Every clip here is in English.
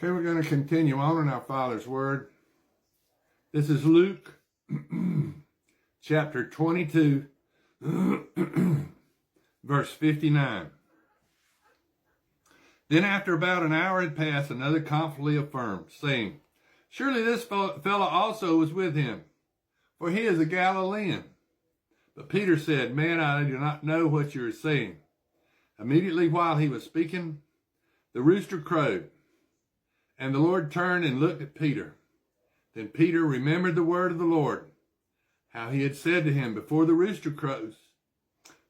Okay, we're going to continue on in our Father's Word. This is Luke chapter 22, verse 59. Then after about an hour had passed, another confidently affirmed, saying, Surely this fellow also was with him, for he is a Galilean. But Peter said, Man, I do not know what you are saying. Immediately while he was speaking, the rooster crowed. And the Lord turned and looked at Peter. Then Peter remembered the word of the Lord, how he had said to him, Before the rooster crows,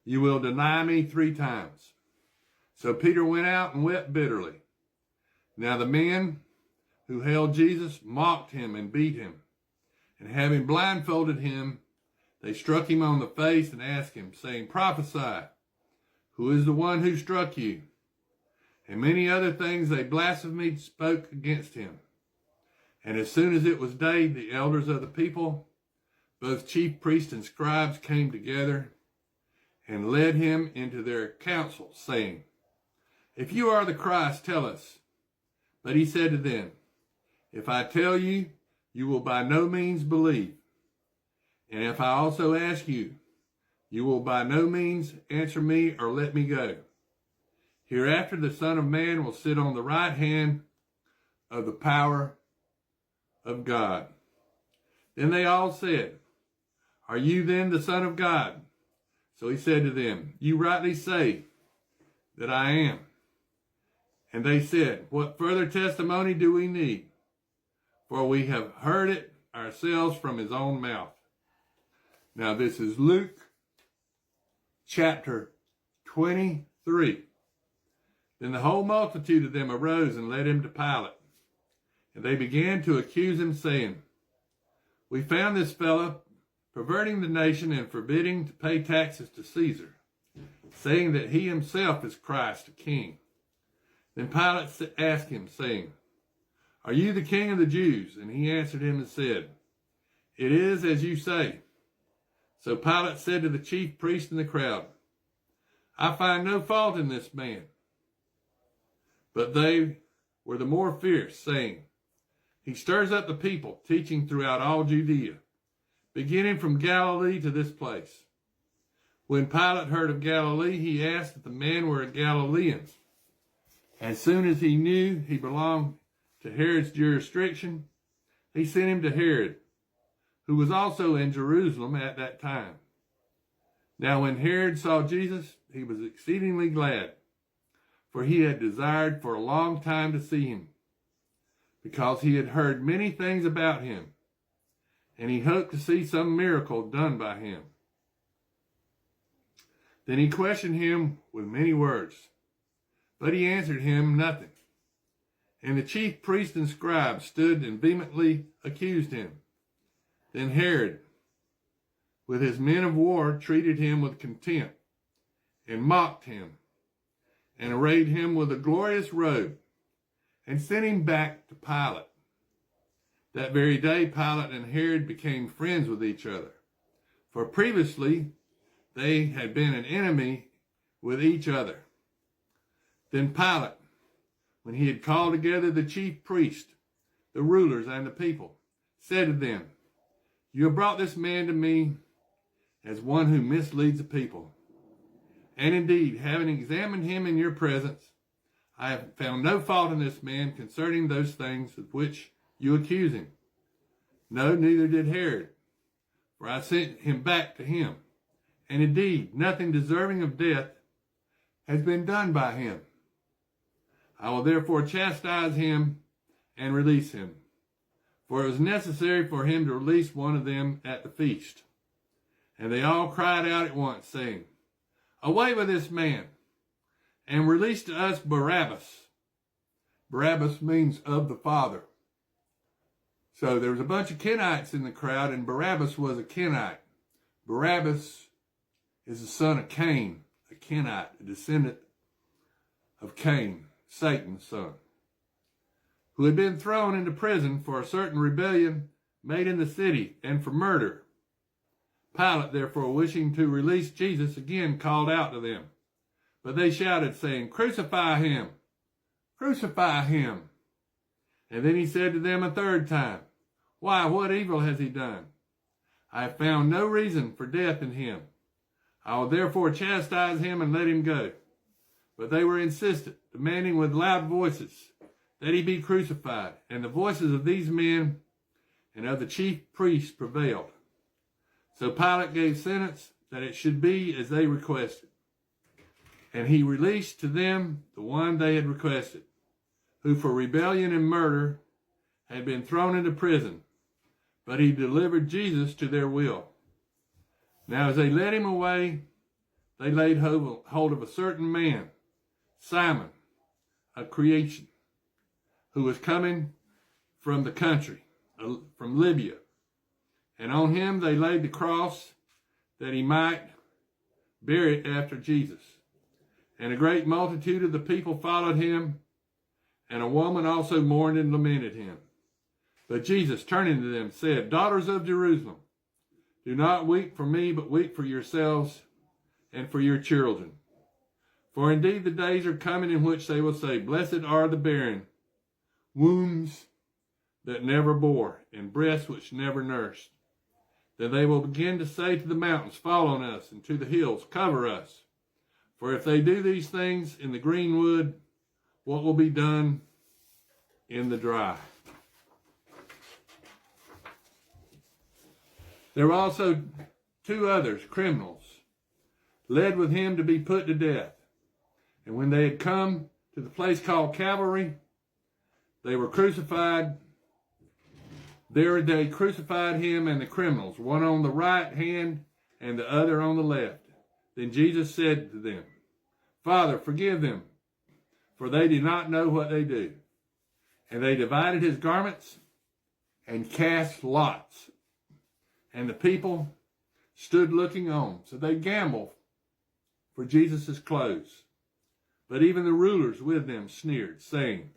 you will deny me 3 times. So Peter went out and wept bitterly. Now the men who held Jesus mocked him and beat him. And having blindfolded him, they struck him on the face and asked him, saying, Prophesy, who is the one who struck you? And many other things they blasphemed spoke against him. And as soon as it was day, the elders of the people, both chief priests and scribes, came together and led him into their council, saying, If you are the Christ, tell us. But he said to them, If I tell you, you will by no means believe. And if I also ask you, you will by no means answer me or let me go. Hereafter the Son of Man will sit on the right hand of the power of God. Then they all said, Are you then the Son of God? So he said to them, You rightly say that I am. And they said, What further testimony do we need? For we have heard it ourselves from his own mouth. Now this is Luke chapter 23. Then the whole multitude of them arose and led him to Pilate. And they began to accuse him, saying, We found this fellow perverting the nation and forbidding to pay taxes to Caesar, saying that he himself is Christ, a king. Then Pilate asked him, saying, Are you the king of the Jews? And he answered him and said, It is as you say. So Pilate said to the chief priests and the crowd, I find no fault in this man. But they were the more fierce, saying, He stirs up the people, teaching throughout all Judea, beginning from Galilee to this place. When Pilate heard of Galilee, he asked if the man were a Galilean. As soon as he knew he belonged to Herod's jurisdiction, he sent him to Herod, who was also in Jerusalem at that time. Now when Herod saw Jesus, he was exceedingly glad, for he had desired for a long time to see him, because he had heard many things about him, and he hoped to see some miracle done by him. Then he questioned him with many words, but he answered him nothing. And the chief priests and scribes stood and vehemently accused him. Then Herod, with his men of war, treated him with contempt, and mocked him, and arrayed him with a glorious robe, and sent him back to Pilate. That very day Pilate and Herod became friends with each other, for previously they had been an enemy with each other. Then Pilate, when he had called together the chief priests, the rulers, and the people, said to them, You have brought this man to me as one who misleads the people. And indeed, having examined him in your presence, I have found no fault in this man concerning those things of which you accuse him. No, neither did Herod, for I sent him back to him. And indeed, nothing deserving of death has been done by him. I will therefore chastise him and release him. For it was necessary for him to release one of them at the feast. And they all cried out at once, saying, Away with this man, and release to us Barabbas. Barabbas means of the Father. So there was a bunch of Kenites in the crowd, and Barabbas was a Kenite. Barabbas is the son of Cain, a Kenite, a descendant of Cain, Satan's son, who had been thrown into prison for a certain rebellion made in the city and for murder. Pilate, therefore, wishing to release Jesus, again called out to them. But they shouted, saying, Crucify him! Crucify him! And then he said to them a third time, Why, what evil has he done? I have found no reason for death in him. I will therefore chastise him and let him go. But they were insistent, demanding with loud voices that he be crucified. And the voices of these men and of the chief priests prevailed. So Pilate gave sentence that it should be as they requested. And he released to them the one they had requested, who for rebellion and murder had been thrown into prison. But he delivered Jesus to their will. Now as they led him away, they laid hold of a certain man, Simon, a Cyrene, who was coming from the country, from Libya. And on him they laid the cross that he might bear it after Jesus. And a great multitude of the people followed him, and a woman also mourned and lamented him. But Jesus, turning to them, said, Daughters of Jerusalem, do not weep for me, but weep for yourselves and for your children. For indeed the days are coming in which they will say, Blessed are the barren, wombs that never bore, and breasts which never nursed. Then they will begin to say to the mountains, Fall on us, and to the hills, cover us. For if they do these things in the green wood, what will be done in the dry? There were also two others, criminals, led with him to be put to death. And when they had come to the place called Calvary, they were crucified. There they crucified him and the criminals, one on the right hand and the other on the left. Then Jesus said to them, Father, forgive them, for they do not know what they do. And they divided his garments and cast lots. And the people stood looking on. So they gambled for Jesus' clothes. But even the rulers with them sneered, saying,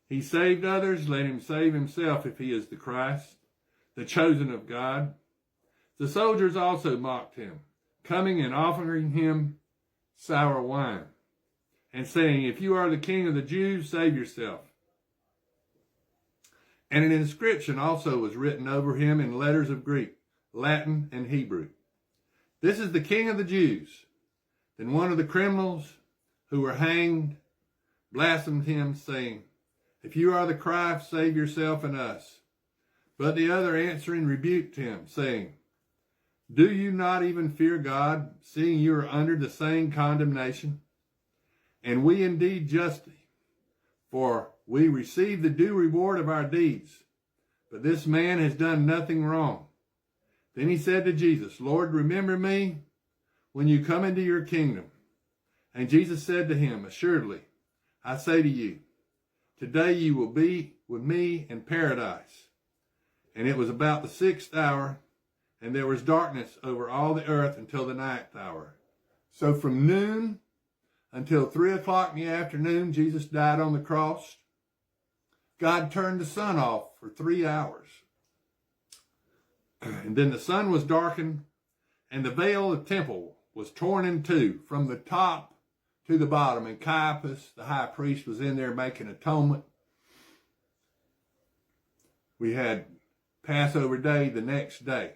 He saved others, let him save himself if he is the Christ, the chosen of God. The soldiers also mocked him, coming and offering him sour wine, and saying, If you are the king of the Jews, save yourself. And an inscription also was written over him in letters of Greek, Latin, and Hebrew. This is the King of the Jews. Then one of the criminals who were hanged blasphemed him, saying, If you are the Christ, save yourself and us. But the other answering rebuked him, saying, Do you not even fear God, seeing you are under the same condemnation? And we indeed justly, for we receive the due reward of our deeds. But this man has done nothing wrong. Then he said to Jesus, Lord, remember me when you come into your kingdom. And Jesus said to him, Assuredly, I say to you, today you will be with me in paradise. And it was about the 6th hour, and there was darkness over all the earth until the 9th hour. So from noon until 3 o'clock in the afternoon, Jesus died on the cross. God turned the sun off for 3 hours. And then the sun was darkened, and the veil of the temple was torn in two from the top to the bottom. And Caiaphas, the high priest, was in there making atonement. We had Passover day the next day,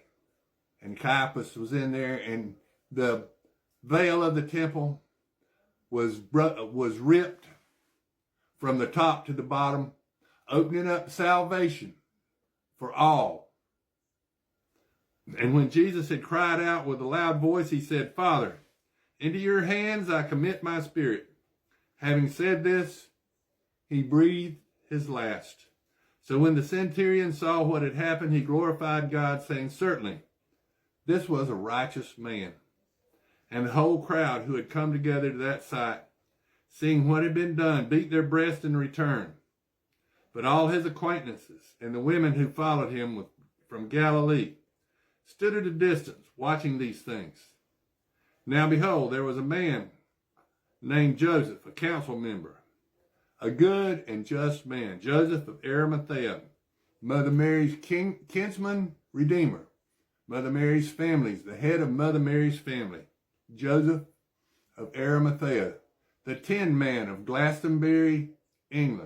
and Caiaphas was in there, and the veil of the temple was ripped from the top to the bottom, opening up salvation for all. And when Jesus had cried out with a loud voice, he said, Father, into your hands I commit my spirit. Having said this, he breathed his last. So when the centurion saw what had happened, he glorified God, saying, Certainly, this was a righteous man. And the whole crowd who had come together to that sight, seeing what had been done, beat their breasts in return. But all his acquaintances and the women who followed him from Galilee stood at a distance, watching these things. Now behold, there was a man named Joseph, a council member, a good and just man, Joseph of Arimathea, Mother Mary's kinsman redeemer, Mother Mary's family, the head of Mother Mary's family, Joseph of Arimathea, the tin man of Glastonbury, England.